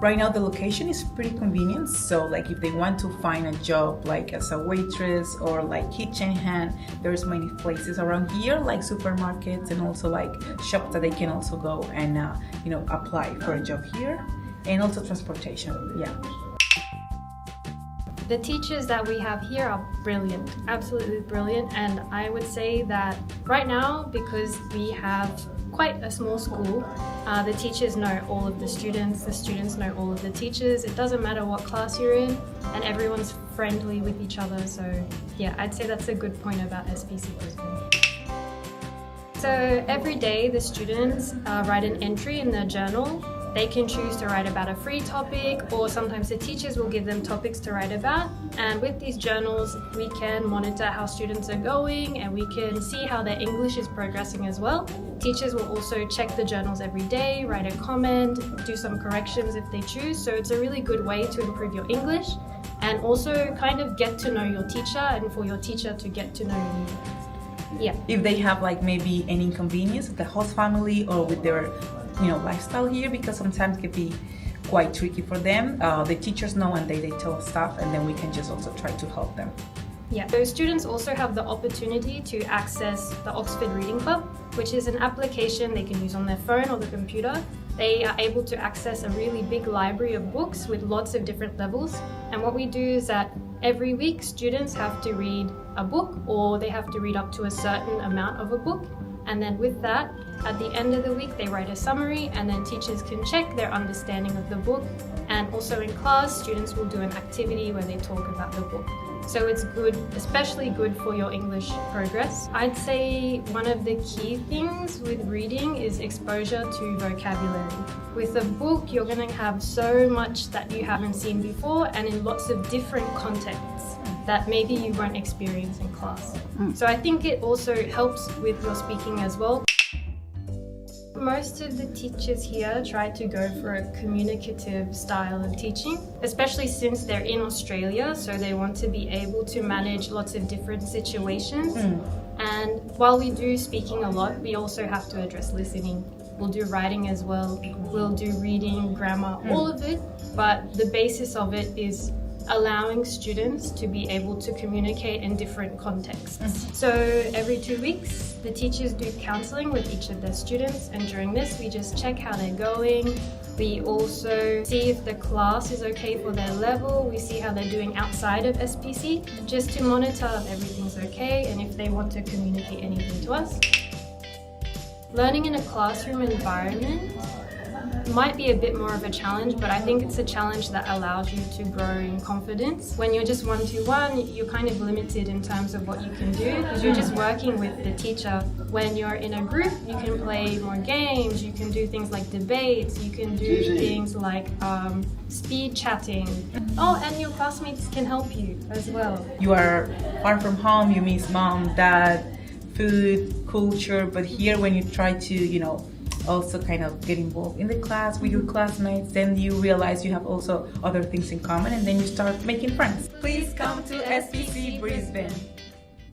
Right now the location is pretty convenient, so like if they want to find a job like as a waitress or like kitchen hand, there's many places around here like supermarkets and also like shops that they can also go and apply for a job here, and also transportation. Yeah. The teachers that we have here are brilliant, absolutely brilliant, and I would say that right now, because we have quite a small school, the teachers know all of the students know all of the teachers. It doesn't matter what class you're in, and everyone's friendly with each other. So yeah, I'd say that's a good point about SPC Brisbane. So every day the students write an entry in their journal. They can choose to write about a free topic, or sometimes the teachers will give them topics to write about. And with these journals, we can monitor how students are going, and we can see how their English is progressing as well. Teachers will also check the journals every day, write a comment, do some corrections if they choose. So it's a really good way to improve your English and also kind of get to know your teacher, and for your teacher to get to know you. Yeah. If they have like maybe an inconvenience with the host family or with their lifestyle here, because sometimes it can be quite tricky for them. The teachers know, and they tell staff, and then we can just also try to help them. Yeah, so students also have the opportunity to access the Oxford Reading Club, which is an application they can use on their phone or the computer. They are able to access a really big library of books with lots of different levels. And what we do is that every week students have to read a book, or they have to read up to a certain amount of a book. And then with that, at the end of the week, they write a summary, and then teachers can check their understanding of the book. And also in class, students will do an activity where they talk about the book. So it's good, especially good for your English progress. I'd say one of the key things with reading is exposure to vocabulary. With a book, you're going to have so much that you haven't seen before, and in lots of different contexts that maybe you won't experience in class. So I think it also helps with your speaking as well. Most of the teachers here try to go for a communicative style of teaching, especially since they're in Australia, so they want to be able to manage lots of different situations. And while we do speaking a lot, we also have to address listening. We'll do writing as well, we'll do reading, grammar, all of it, but the basis of it is allowing students to be able to communicate in different contexts. So every 2 weeks, the teachers do counselling with each of their students, and during this we just check how they're going. We also see if the class is okay for their level. We see how they're doing outside of SPC, just to monitor if everything's okay and if they want to communicate anything to us. Learning in a classroom environment might be a bit more of a challenge, but I think it's a challenge that allows you to grow in confidence. When you're just one-to-one, you're kind of limited in terms of what you can do, because you're just working with the teacher. When you're in a group, you can play more games, you can do things like debates, you can do things like speed chatting. Oh, and your classmates can help you as well. You are far from home, you miss mom, dad, food, culture, but here when you try to, also kind of get involved in the class with your classmates, then you realize you have also other things in common, and then you start making friends. Please come to SPC Brisbane.